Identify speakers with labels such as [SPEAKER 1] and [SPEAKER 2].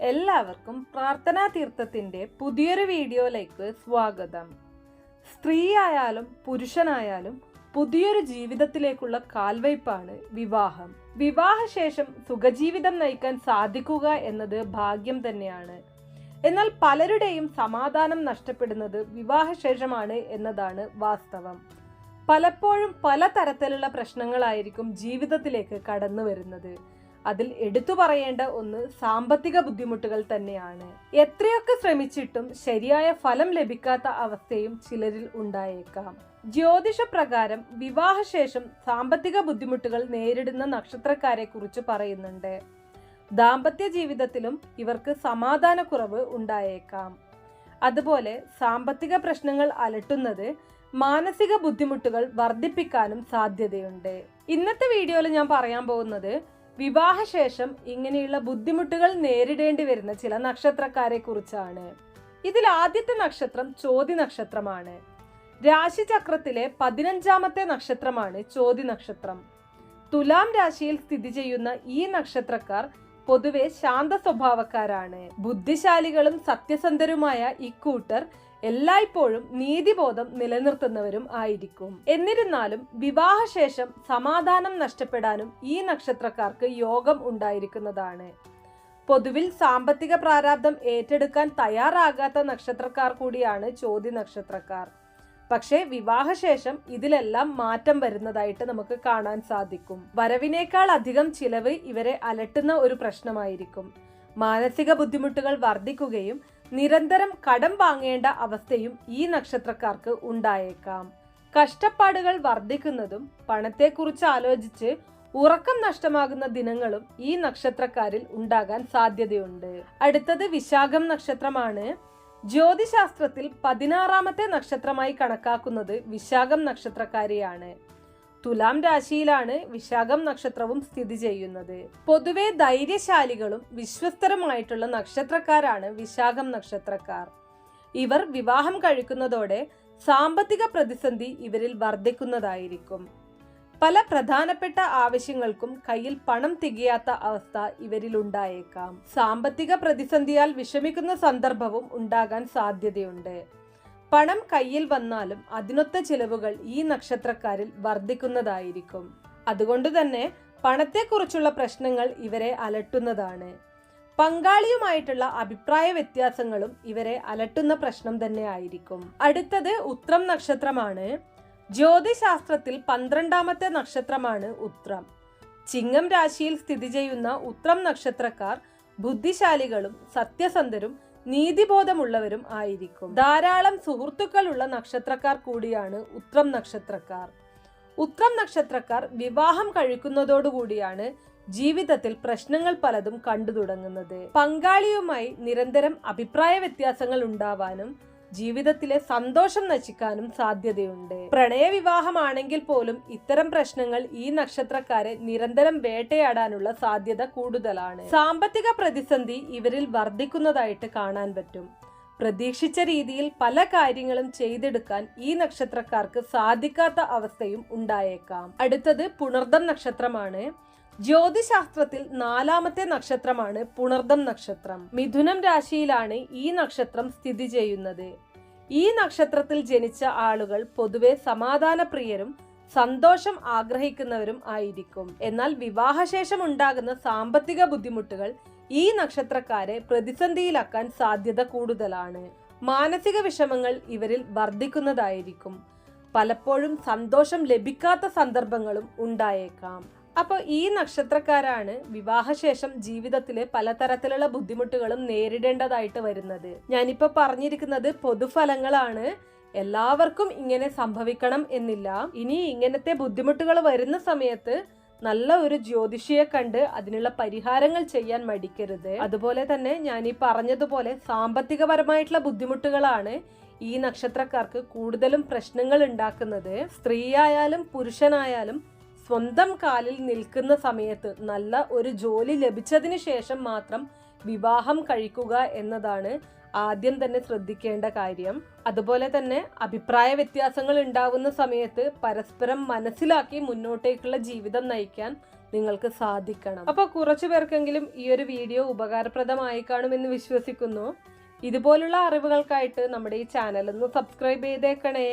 [SPEAKER 1] എല്ലാവർക്കും പ്രാർത്ഥനാ തീർത്ഥത്തിന്റെ പുതിയൊരു വീഡിയോയിലേക്ക് സ്വാഗതം. സ്ത്രീയായാലും പുരുഷനായാലും പുതിയൊരു ജീവിതത്തിലേക്കുള്ള കാൽവയ്പാണ് വിവാഹം. വിവാഹശേഷം സുഖജീവിതം നയിക്കാൻ സാധിക്കുക എന്നത് ഭാഗ്യം തന്നെയാണ്. എന്നാൽ പലരുടെയും സമാധാനം നഷ്ടപ്പെടുന്നത് വിവാഹശേഷമാണ് എന്നതാണ് വാസ്തവം. പലപ്പോഴും പലതരത്തിലുള്ള പ്രശ്നങ്ങളായിരിക്കും ജീവിതത്തിലേക്ക് കടന്നു വരുന്നത്. അതിൽ എടുത്തു പറയേണ്ട ഒന്ന് സാമ്പത്തിക ബുദ്ധിമുട്ടുകൾ തന്നെയാണ്. എത്രയൊക്കെ ശ്രമിച്ചിട്ടും ശരിയായ ഫലം ലഭിക്കാത്ത അവസ്ഥയും ചിലരിൽ ഉണ്ടായേക്കാം. ജ്യോതിഷപ്രകാരം വിവാഹശേഷം സാമ്പത്തിക ബുദ്ധിമുട്ടുകൾ നേരിടുന്ന നക്ഷത്രക്കാരെ കുറിച്ച് പറയുന്നുണ്ട്. ദാമ്പത്യ ജീവിതത്തിലും ഇവർക്ക് സമാധാനക്കുറവ് ഉണ്ടായേക്കാം. അതുപോലെ സാമ്പത്തിക പ്രശ്നങ്ങൾ അലട്ടുന്നത് മാനസിക ബുദ്ധിമുട്ടുകൾ വർദ്ധിപ്പിക്കാനും സാധ്യതയുണ്ട്. ഇന്നത്തെ വീഡിയോയിൽ ഞാൻ പറയാൻ പോകുന്നത് വിവാഹശേഷം ഇങ്ങനെയുള്ള ബുദ്ധിമുട്ടുകൾ നേരിടേണ്ടി വരുന്ന ചില നക്ഷത്രക്കാരെ കുറിച്ചാണ്. ഇതിൽ ആദ്യത്തെ നക്ഷത്രം ചോതി നക്ഷത്രമാണ്. രാശിചക്രത്തിലെ 15ാമത്തെ നക്ഷത്രമാണ് ചോതി നക്ഷത്രം. തുലാം രാശിയിൽ സ്ഥിതി ചെയ്യുന്ന ഈ നക്ഷത്രക്കാർ പൊതുവെ ശാന്ത സ്വഭാവക്കാരാണ്. ബുദ്ധിശാലികളും സത്യസന്ധരുമായ ഇക്കൂട്ടർ എല്ലായ്പ്പോഴും നീതിബോധം നിലനിർത്തുന്നവരും ആയിരിക്കും. എന്നിരുന്നാലും വിവാഹശേഷം സമാധാനം നഷ്ടപ്പെടാനും ഈ നക്ഷത്രക്കാർക്ക് യോഗം ഉണ്ടായിരിക്കുന്നതാണ്. പൊതുവിൽ സാമ്പത്തിക പ്രാരാബ്ധം ഏറ്റെടുക്കാൻ തയ്യാറാകാത്ത നക്ഷത്രക്കാർ കൂടിയാണ് ചോതി നക്ഷത്രക്കാർ. പക്ഷേ വിവാഹശേഷം ഇതിലെല്ലാം മാറ്റം വരുന്നതായിട്ട് നമുക്ക് കാണാൻ സാധിക്കും. വരവിനേക്കാൾ അധികം ചിലവ് ഇവരെ അലട്ടുന്ന ഒരു പ്രശ്നമായിരിക്കും. മാനസിക ബുദ്ധിമുട്ടുകൾ വർദ്ധിക്കുകയും നിരന്തരം കടം വാങ്ങേണ്ട അവസ്ഥയും ഈ നക്ഷത്രക്കാർക്ക് ഉണ്ടായേക്കാം. കഷ്ടപ്പാടുകൾ വർദ്ധിക്കുന്നതും പണത്തെക്കുറിച്ച് ആലോചിച്ച് ഉറക്കം നഷ്ടമാകുന്ന ദിനങ്ങളും ഈ നക്ഷത്രക്കാരിൽ ഉണ്ടാകാൻ സാധ്യതയുണ്ട്. അടുത്തത് വിശാഖം നക്ഷത്രമാണ്. ജ്യോതിശാസ്ത്രത്തിൽ 16ാമത്തെ നക്ഷത്രമായി കണക്കാക്കുന്നത് വിശാഖം നക്ഷത്രക്കാരെയാണ്. തുലാം രാശിയിലാണ് വിശാഖം നക്ഷത്രവും സ്ഥിതി ചെയ്യുന്നത്. പൊതുവെ ധൈര്യശാലികളും വിശ്വസ്തരുമായിട്ടുള്ള നക്ഷത്രക്കാരാണ് വിശാഖം നക്ഷത്രക്കാർ. ഇവർ വിവാഹം കഴിക്കുന്നതോടെ സാമ്പത്തിക പ്രതിസന്ധി ഇവരിൽ വർദ്ധിക്കുന്നതായിരിക്കും. പല പ്രധാനപ്പെട്ട ആവശ്യങ്ങൾക്കും കയ്യിൽ പണം തികയാത്ത അവസ്ഥ ഇവരിൽ ഉണ്ടായേക്കാം. സാമ്പത്തിക പ്രതിസന്ധിയാൽ വിഷമിക്കുന്ന സന്ദർഭവും ഉണ്ടാകാൻ സാധ്യതയുണ്ട്. പണം കയ്യിൽ വന്നാലും അതിനൊത്ത ചിലവുകൾ ഈ നക്ഷത്രക്കാരിൽ വർദ്ധിക്കുന്നതായിരിക്കും. അതുകൊണ്ട് തന്നെ പണത്തെക്കുറിച്ചുള്ള പ്രശ്നങ്ങൾ ഇവരെ അലട്ടുന്നതാണ്. പങ്കാളിയുമായിട്ടുള്ള അഭിപ്രായ വ്യത്യാസങ്ങളും ഇവരെ അലട്ടുന്ന പ്രശ്നം തന്നെ ആയിരിക്കും. അടുത്തത് ഉത്രം നക്ഷത്രമാണ്. ജ്യോതിശാസ്ത്രത്തിൽ 12ാമത്തെ നക്ഷത്രമാണ് ഉത്രം. ചിങ്ങം രാശിയിൽ സ്ഥിതി ചെയ്യുന്ന ഉത്രം നക്ഷത്രക്കാർ ബുദ്ധിശാലികളും സത്യസന്ധരും നീതിബോധമുള്ളവരും ആയിരിക്കും. ധാരാളം സുഹൃത്തുക്കളുള്ള നക്ഷത്രക്കാർ കൂടിയാണ് ഉത്രം നക്ഷത്രക്കാർ. ഉത്രം നക്ഷത്രക്കാർ വിവാഹം കഴിക്കുന്നതോടുകൂടിയാണ് ജീവിതത്തിൽ പ്രശ്നങ്ങൾ പലതും കണ്ടു തുടങ്ങുന്നത്. പങ്കാളിയുമായി നിരന്തരം അഭിപ്രായ വ്യത്യാസങ്ങൾ ഉണ്ടാവാനും ജീവിതത്തിലെ സന്തോഷം നശിക്കാനും സാധ്യതയുണ്ട്. പ്രണയവിവാഹമാണെങ്കിൽ പോലും ഇത്തരം പ്രശ്നങ്ങൾ ഈ നക്ഷത്രക്കാരെ നിരന്തരം വേട്ടയാടാനുള്ള സാധ്യത കൂടുതലാണ്. സാമ്പത്തിക പ്രതിസന്ധി ഇവരിൽ വർദ്ധിക്കുന്നതായിട്ട് കാണാൻ പറ്റും. പ്രതീക്ഷിച്ച രീതിയിൽ പല കാര്യങ്ങളും ചെയ്തെടുക്കാൻ ഈ നക്ഷത്രക്കാർക്ക് സാധിക്കാത്ത അവസ്ഥയും ഉണ്ടായേക്കാം. അടുത്തത് പുണർദം നക്ഷത്രമാണ്. ജ്യോതിശാസ്ത്രത്തിൽ 4ാമത്തെ നക്ഷത്രമാണ് പുണർദം നക്ഷത്രം. മിഥുനം രാശിയിലാണ് ഈ നക്ഷത്രം സ്ഥിതി ചെയ്യുന്നത്. ഈ നക്ഷത്രത്തിൽ ജനിച്ച ആളുകൾ പൊതുവെ സമാധാനപ്രിയരും സന്തോഷം ആഗ്രഹിക്കുന്നവരും ആയിരിക്കും. എന്നാൽ വിവാഹശേഷം ഉണ്ടാകുന്ന സാമ്പത്തിക ബുദ്ധിമുട്ടുകൾ ഈ നക്ഷത്രക്കാരെ പ്രതിസന്ധിയിലാക്കാൻ സാധ്യത കൂടുതലാണ്. മാനസിക വിഷമങ്ങൾ ഇവരിൽ വർദ്ധിക്കുന്നതായിരിക്കും. പലപ്പോഴും സന്തോഷം ലഭിക്കാത്ത സന്ദർഭങ്ങളും ഉണ്ടായേക്കാം. അപ്പോൾ ഈ നക്ഷത്രക്കാരാണ് വിവാഹശേഷം ജീവിതത്തിലെ പലതരത്തിലുള്ള ബുദ്ധിമുട്ടുകളും നേരിടേണ്ടതായിട്ട് വരുന്നത്. ഞാനിപ്പോൾ പറഞ്ഞിരിക്കുന്നത് പൊതുഫലങ്ങളാണ്. എല്ലാവർക്കും ഇങ്ങനെ സംഭവിക്കണം എന്നില്ല. ഇനി ഇങ്ങനത്തെ ബുദ്ധിമുട്ടുകൾ വരുന്ന സമയത്ത് നല്ല ഒരു ജ്യോതിഷിയെ കണ്ട് അതിനുള്ള പരിഹാരങ്ങൾ ചെയ്യാൻ മടിക്കരുത്. അതുപോലെ തന്നെ ഞാൻ ഈ പറഞ്ഞതുപോലെ സാമ്പത്തികപരമായിട്ടുള്ള ബുദ്ധിമുട്ടുകളാണ് ഈ നക്ഷത്രക്കാർക്ക് കൂടുതലും പ്രശ്നങ്ങൾ ഉണ്ടാക്കുന്നത്. സ്ത്രീയായാലും പുരുഷനായാലും സ്വന്തം കാലിൽ നിൽക്കുന്ന സമയത്ത് നല്ല ഒരു ജോലി ലഭിച്ചതിന് ശേഷം മാത്രം വിവാഹം കഴിക്കുക എന്നതാണ് ആദ്യം തന്നെ ശ്രദ്ധിക്കേണ്ട കാര്യം. അതുപോലെ തന്നെ അഭിപ്രായ വ്യത്യാസങ്ങൾ ഉണ്ടാവുന്ന സമയത്ത് പരസ്പരം മനസ്സിലാക്കി മുന്നോട്ടേക്കുള്ള ജീവിതം നയിക്കാൻ നിങ്ങൾക്ക് സാധിക്കണം. അപ്പോൾ കുറച്ചു പേർക്കെങ്കിലും ഈ ഒരു വീഡിയോ ഉപകാരപ്രദമായി കാണുമെന്ന് വിശ്വസിക്കുന്നു. ഇതുപോലുള്ള അറിവുകൾക്കായിട്ട് നമ്മുടെ ഈ ചാനൽ ഒന്ന് സബ്സ്ക്രൈബ് ചെയ്തേക്കണേ.